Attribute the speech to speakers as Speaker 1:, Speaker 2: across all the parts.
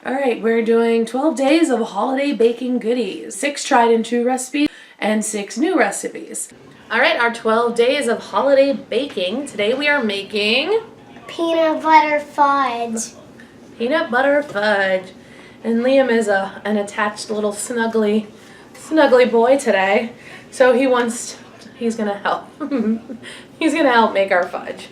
Speaker 1: All right, we're doing 12 days of holiday baking goodies. 6 tried and true recipes and 6 new recipes. All right, our 12 days of holiday baking. Today we are making
Speaker 2: peanut butter fudge.
Speaker 1: Peanut butter fudge. And Liam is an attached little snuggly boy today. So he's gonna help. He's gonna help make our fudge.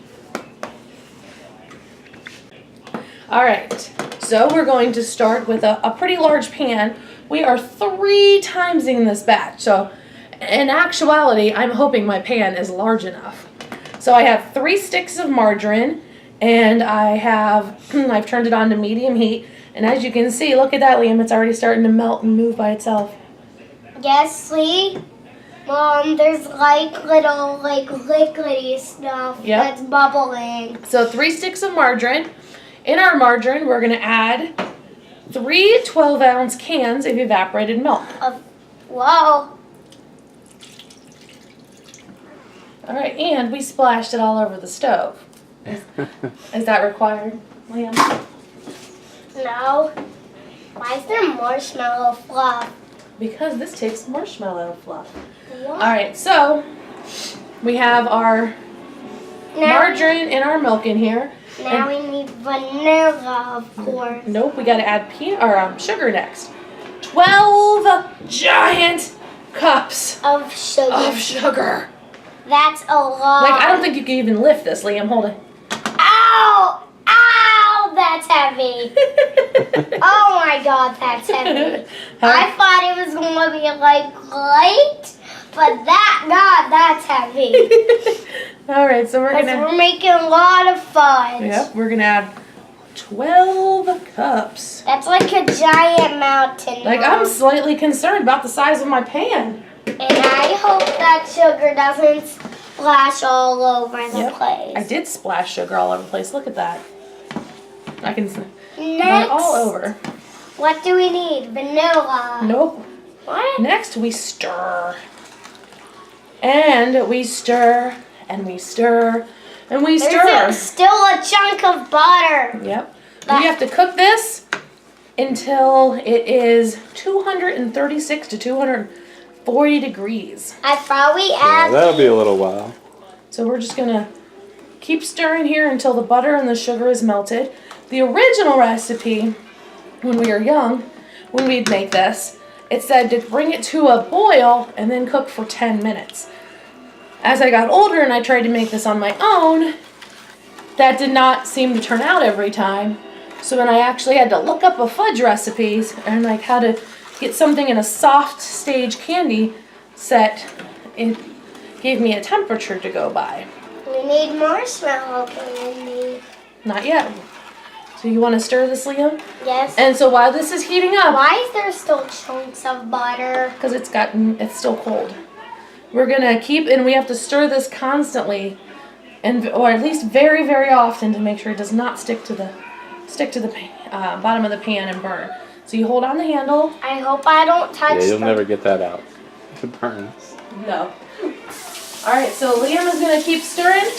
Speaker 1: All right, so we're going to start with a pretty large pan. We are 3 timesing this batch. So in actuality, I'm hoping my pan is large enough. So I have 3 sticks of margarine, and I've turned it on to medium heat. And as you can see, look at that, Liam, it's already starting to melt and move by itself.
Speaker 2: Yes, see? Mom, there's little liquidy stuff that's bubbling.
Speaker 1: So 3 sticks of margarine. In our margarine, we're going to add 3 12-ounce cans of evaporated milk.
Speaker 2: Whoa.
Speaker 1: All right, and we splashed it all over the stove. Is that required, Liam?
Speaker 2: No. Why is there marshmallow fluff?
Speaker 1: Because this takes marshmallow fluff.
Speaker 2: What?
Speaker 1: All right, so we have our margarine and our milk in here.
Speaker 2: Now we need vanilla, of course.
Speaker 1: Nope, we got to add sugar next. 12 giant cups
Speaker 2: of
Speaker 1: sugar.
Speaker 2: That's a lot.
Speaker 1: Like, I don't think you can even lift this, Liam. Hold it.
Speaker 2: Ow! Ow! That's heavy. Oh my God, that's heavy. I thought it was going to be light, but that's heavy.
Speaker 1: All right, so
Speaker 2: we're making a lot of fudge.
Speaker 1: Yep, we're gonna add 12 cups.
Speaker 2: That's like a giant mountain.
Speaker 1: Like, I'm slightly concerned about the size of my pan.
Speaker 2: And I hope that sugar doesn't splash all over the place.
Speaker 1: I did splash sugar all over the place. Look at that. I can run
Speaker 2: Next,
Speaker 1: all over.
Speaker 2: What do we need? Vanilla.
Speaker 1: Nope.
Speaker 2: What?
Speaker 1: Next, we stir. And we stir, and we stir, and we stir.
Speaker 2: There's still a chunk of butter.
Speaker 1: Yep. We have to cook this until it is 236 to 240 degrees.
Speaker 2: I probably add.
Speaker 3: Yeah, that'll be a little while.
Speaker 1: So we're just gonna keep stirring here until the butter and the sugar is melted. The original recipe, when we were young, when we'd make this, it said to bring it to a boil and then cook for 10 minutes. As I got older and I tried to make this on my own, that did not seem to turn out every time. So when I actually had to look up a fudge recipes and like how to get something in a soft stage candy set, it gave me a temperature to go by.
Speaker 2: We need marshmallow candy.
Speaker 1: Not yet. So you want to stir this, Liam?
Speaker 2: Yes.
Speaker 1: And so while this is heating up,
Speaker 2: why is there still chunks of butter?
Speaker 1: because it's still cold. We're gonna and we have to stir this constantly, or at least very, very often, to make sure it does not stick to the bottom of the pan and burn. So you hold on the handle.
Speaker 2: I hope I don't touch.
Speaker 3: Yeah, you'll never get that out. It burns.
Speaker 1: No. All right, so Liam is gonna keep stirring.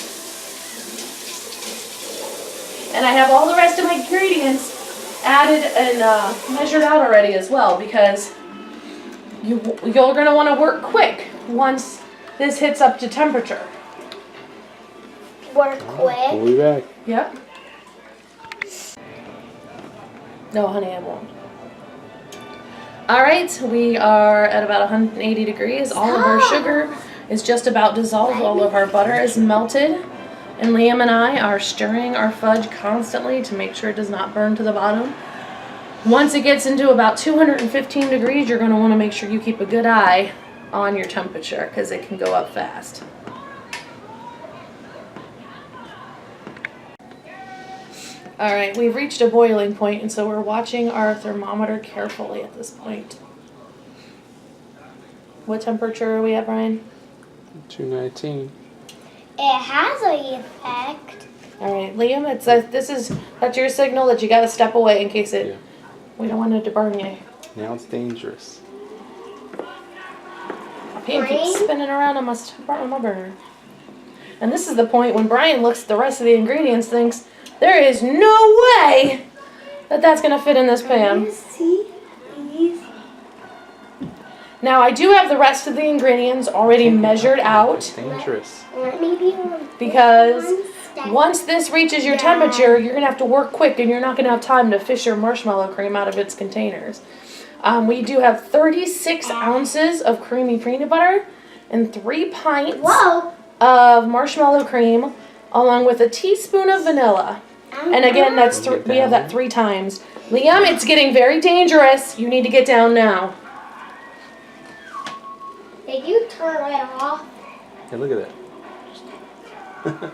Speaker 1: And I have all the rest of my ingredients added and measured out already as well, because you're going to want to work quick once this hits up to temperature.
Speaker 2: Work quick?
Speaker 3: We'll be back.
Speaker 1: Yep. No, honey, I won't. All right, we are at about 180 degrees. All of our sugar is just about dissolved. All of our butter is melted. And Liam and I are stirring our fudge constantly to make sure it does not burn to the bottom. Once it gets into about 215 degrees, you're going to want to make sure you keep a good eye on your temperature, because it can go up fast. All right, we've reached a boiling point, and so we're watching our thermometer carefully at this point. What temperature are we at, Brian?
Speaker 3: 219.
Speaker 2: It has an effect.
Speaker 1: All right, Liam, that's your signal that you got to step away in case we don't want it to burn you.
Speaker 3: Now it's dangerous.
Speaker 1: My pan keeps spinning around on my burner. And this is the point when Brian looks at the rest of the ingredients, thinks, there is no way that that's going to fit in this
Speaker 2: Can
Speaker 1: pan.
Speaker 2: you see these?
Speaker 1: Now I do have the rest of the ingredients already measured out
Speaker 3: It's dangerous.
Speaker 2: Let me be on
Speaker 1: because
Speaker 2: one step.
Speaker 1: once this reaches your temperature, you're going to have to work quick and you're not going to have time to fish your marshmallow cream out of its containers. We do have 36 ounces of creamy peanut butter and 3 pints
Speaker 2: Whoa.
Speaker 1: of marshmallow cream along with a teaspoon of vanilla. And again, that's we have that 3 times. Liam, it's getting very dangerous. You need to get down now.
Speaker 2: Did you turn it off?
Speaker 3: Hey, look at that.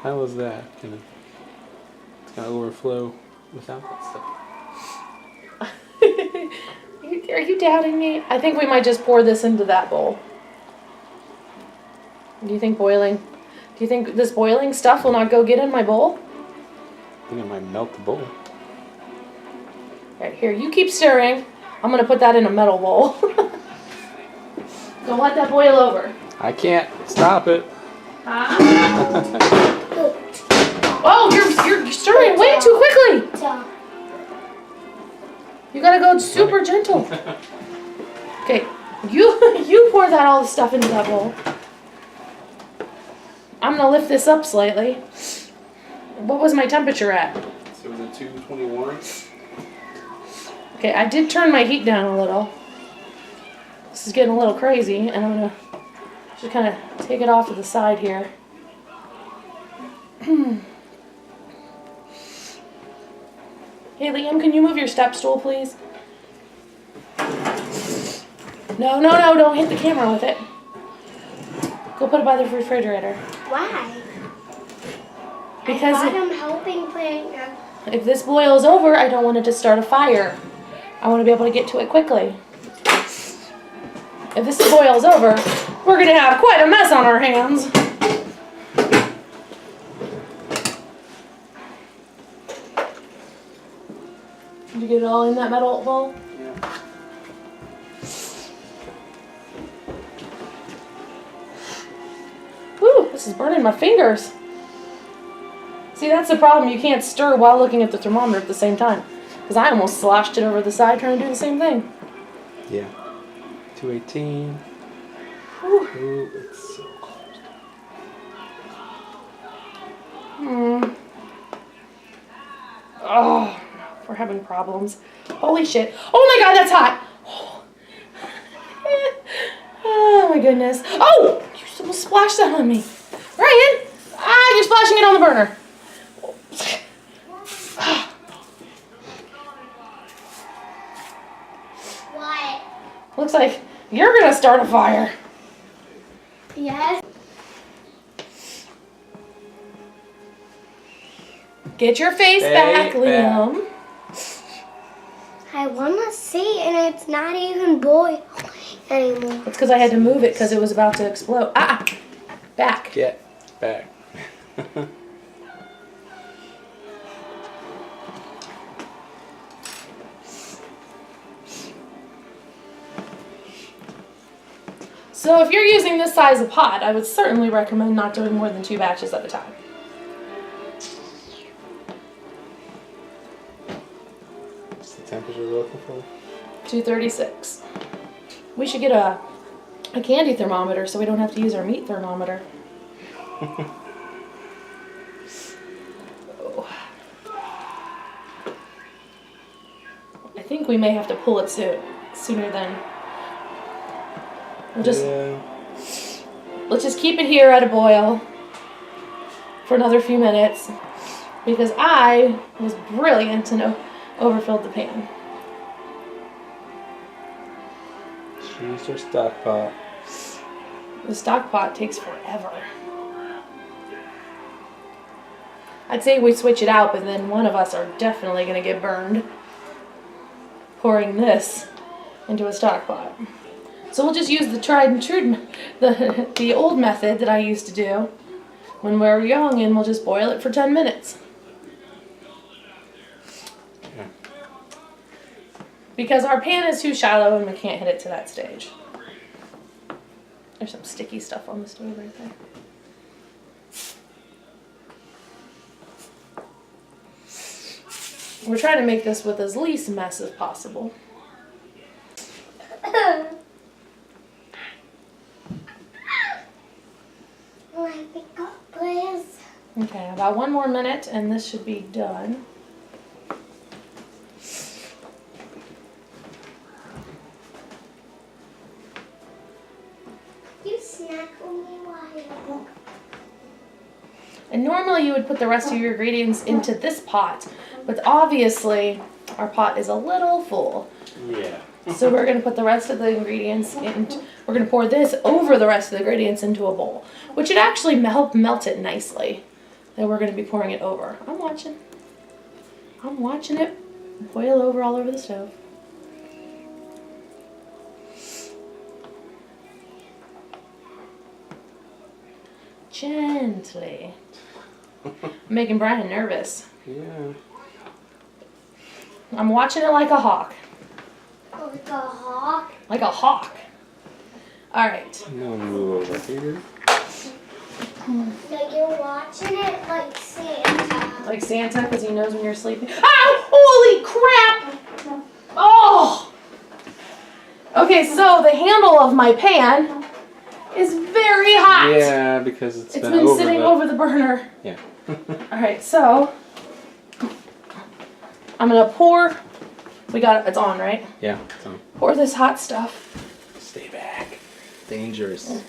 Speaker 3: How was that? It's gonna overflow without that stuff.
Speaker 1: Are you doubting me? I think we might just pour this into that bowl. Do you think this boiling stuff will not go get in my bowl?
Speaker 3: I think it might melt the bowl.
Speaker 1: Right, here, you keep stirring. I'm gonna put that in a metal bowl. Don't let that boil over.
Speaker 3: I can't stop it.
Speaker 1: Oh, you're stirring way too quickly. You gotta go super gentle. Okay, you pour that all the stuff into that bowl. I'm gonna lift this up slightly. What was my temperature at?
Speaker 3: So was it 221?
Speaker 1: Okay, I did turn my heat down a little. This is getting a little crazy, and I'm gonna just kind of take it off to the side here. Hey, Liam, can you move your step stool, please? No, don't hit the camera with it. Go put it by the refrigerator.
Speaker 2: Why?
Speaker 1: Because
Speaker 2: I thought I'm helping putting
Speaker 1: if this boils over, I don't want it to start a fire. I want to be able to get to it quickly. If this boils over, we're going to have quite a mess on our hands. Did you get it all in that metal bowl?
Speaker 3: Yeah.
Speaker 1: Whew, this is burning my fingers. See, that's the problem. You can't stir while looking at the thermometer at the same time. Because I almost sloshed it over the side trying to do the same thing.
Speaker 3: Yeah. 218.
Speaker 1: Whew.
Speaker 3: Ooh, it's so close.
Speaker 1: Oh, we're having problems. Holy shit. Oh my god, that's hot. Oh my goodness. Oh, you almost splashed that on me. Ryan, you're splashing it on the burner.
Speaker 2: what?
Speaker 1: Looks like you're gonna start a fire.
Speaker 2: Yes.
Speaker 1: Get your face back, Liam.
Speaker 2: I want to see, and it's not even boiling anymore.
Speaker 1: It's because I had to move it because it was about to explode. Back.
Speaker 3: Get back.
Speaker 1: So if you're using this size of pot, I would certainly recommend not doing more than 2 batches at a time.
Speaker 3: What's the temperature we're looking for?
Speaker 1: 236. We should get a candy thermometer so we don't have to use our meat thermometer. Oh. I think we may have to pull it sooner than... Let's just keep it here at a boil for another few minutes because I was brilliant and overfilled the pan.
Speaker 3: Use your stock pot.
Speaker 1: The stock pot takes forever. I'd say we switch it out, but then one of us are definitely going to get burned pouring this into a stock pot. So we'll just use the tried and true, the old method that I used to do when we were young, and we'll just boil it for 10 minutes.
Speaker 3: Yeah.
Speaker 1: Because our pan is too shallow and we can't hit it to that stage. There's some sticky stuff on the stove right there. We're trying to make this with as least mess as possible.
Speaker 2: Let me go, please.
Speaker 1: Okay, about 1 more minute and this should be done.
Speaker 2: You snack on me while
Speaker 1: And normally you would put the rest of your ingredients into this pot, but obviously our pot is a little full.
Speaker 3: Yeah.
Speaker 1: So we're gonna put the rest of the ingredients in, we're gonna pour this over the rest of the ingredients into a bowl, which would actually help melt it nicely. Then we're gonna be pouring it over. I'm watching it boil over all over the stove. Gently. Making Brian nervous.
Speaker 3: Yeah.
Speaker 1: I'm watching it like a hawk.
Speaker 2: like a hawk.
Speaker 1: Like a hawk. Alright.
Speaker 3: I'm gonna move over here.
Speaker 2: Like you're watching it like Santa.
Speaker 1: Like Santa, because he knows when you're sleeping. Ow! Holy crap! Oh! Okay, so the handle of my pan is very hot.
Speaker 3: Yeah, because it's
Speaker 1: It's
Speaker 3: been
Speaker 1: been
Speaker 3: over
Speaker 1: sitting
Speaker 3: the...
Speaker 1: over the burner.
Speaker 3: Yeah.
Speaker 1: Alright, so I'm gonna pour. We got it, it's on, right?
Speaker 3: Yeah. So
Speaker 1: Pour this hot stuff.
Speaker 3: stay back. Dangerous.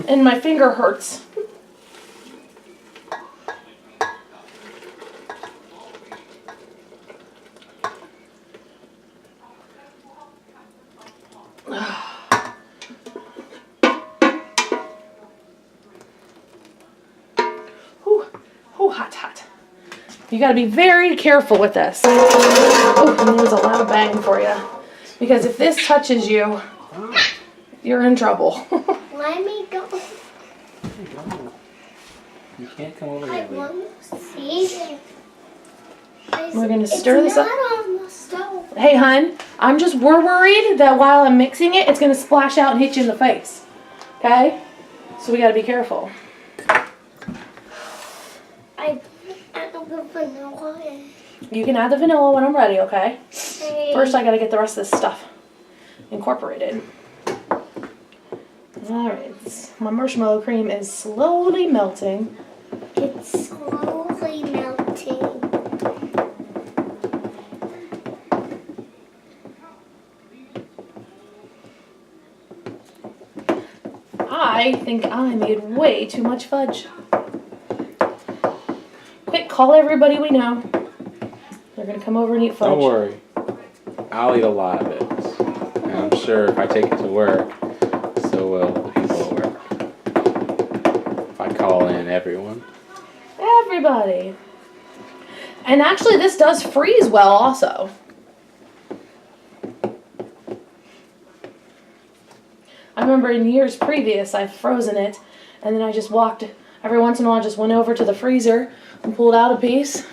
Speaker 1: And my finger hurts. Ooh, hot, hot. You gotta be very careful with this. Oh, and there's a loud bang for you. Because if this touches you, you're in trouble.
Speaker 2: Let me go.
Speaker 3: You can't come over
Speaker 2: I
Speaker 3: here. Lee.
Speaker 2: want to see it.
Speaker 1: We're gonna stir this up.
Speaker 2: It's not on the stove.
Speaker 1: Hey, hun, we're worried that while I'm mixing it, it's gonna splash out and hit you in the face. Okay? So we gotta be careful.
Speaker 2: I add the vanilla in.
Speaker 1: You can add the vanilla when I'm ready, okay?
Speaker 2: Hey.
Speaker 1: First, I gotta get the rest of this stuff incorporated. Alright, my marshmallow cream is slowly melting.
Speaker 2: It's slowly melting.
Speaker 1: I think I made way too much fudge. Quick, call everybody we know. They're gonna come over and eat fudge.
Speaker 3: Don't worry. I'll eat a lot of it. And I'm sure if I take it to work, so will the people at work. If I call in everyone.
Speaker 1: Everybody. And actually, this does freeze well also. I remember in years previous, I've frozen it, and then I just walked, every once in a while, just went over to the freezer and pulled out a piece,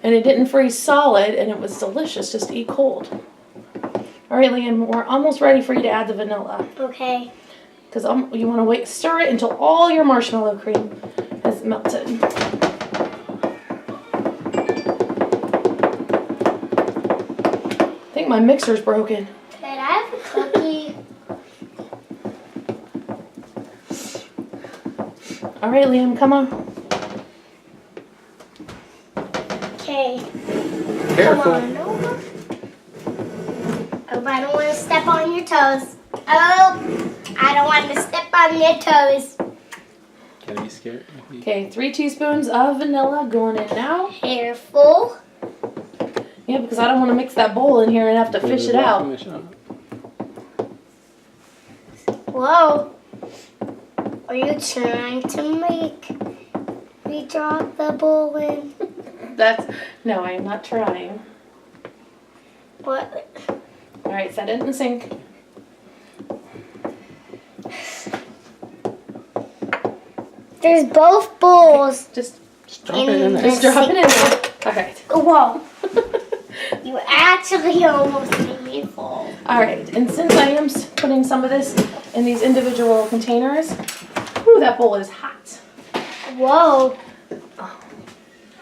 Speaker 1: and it didn't freeze solid, and it was delicious just to eat cold. All right, Liam, we're almost ready for you to add the vanilla.
Speaker 2: Okay.
Speaker 1: Because you want to stir it until all your marshmallow cream has melted. I think my mixer's broken.
Speaker 2: Can I have a cookie?
Speaker 1: All right, Liam, come on.
Speaker 2: Okay.
Speaker 3: Careful.
Speaker 2: Come on over. Oh, I don't want to step on your toes. Oh, I don't want to step on your toes.
Speaker 3: Can I be scared?
Speaker 1: Okay, 3 teaspoons of vanilla going in now.
Speaker 2: Careful.
Speaker 1: Yeah, because I don't want to mix that bowl in here and have to fish it out.
Speaker 2: Whoa. Are you trying to make me drop the bowl in?
Speaker 1: No, I am not trying.
Speaker 2: What?
Speaker 1: All right, set it in the sink.
Speaker 2: There's both bowls.
Speaker 1: Just
Speaker 3: drop it in there.
Speaker 1: Just drop it in there. All right.
Speaker 2: Whoa. You actually almost made me fall.
Speaker 1: All right, and since I am putting some of this in these individual containers, whew, that bowl is hot.
Speaker 2: Whoa.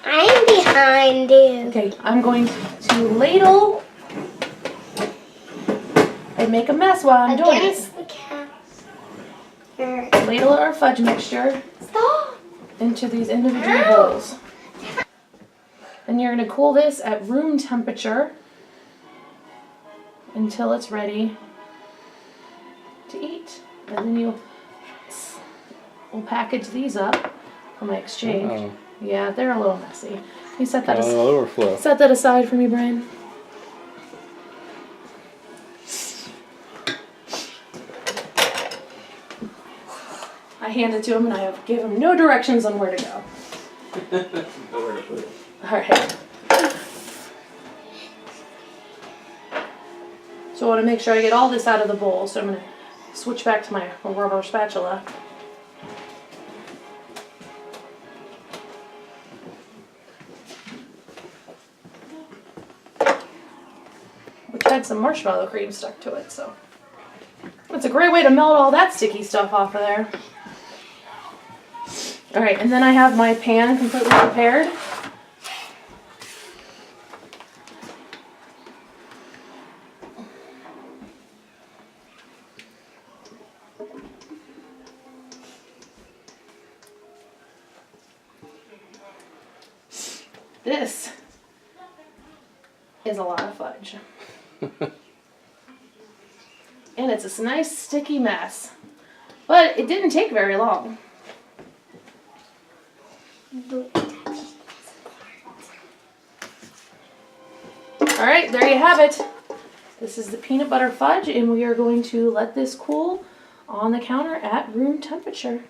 Speaker 2: I'm behind you.
Speaker 1: Okay, I'm going to ladle and make a mess while I'm doing it.
Speaker 2: Against the cat.
Speaker 1: Ladle our fudge mixture
Speaker 2: Stop.
Speaker 1: into these individual
Speaker 2: Ow.
Speaker 1: bowls. Then you're going to cool this at room temperature until it's ready to eat. And then we'll package these up for my exchange.
Speaker 3: Uh-oh.
Speaker 1: Yeah, they're a little messy. You set that aside.
Speaker 3: Overflow.
Speaker 1: Set that aside for me, Brian. I hand it to him and I have give him no directions on where to go.
Speaker 3: Nowhere to put it.
Speaker 1: All right. So I want to make sure I get all this out of the bowl. So I'm going to switch back to my rubber spatula. Which had some marshmallow cream stuck to it, so it's a great way to melt all that sticky stuff off of there. All right, and then I have my pan completely prepared. This is a lot of fudge. And it's a nice sticky mess. But it didn't take very long. Alright, there you have it. This is the peanut butter fudge, and we are going to let this cool on the counter at room temperature.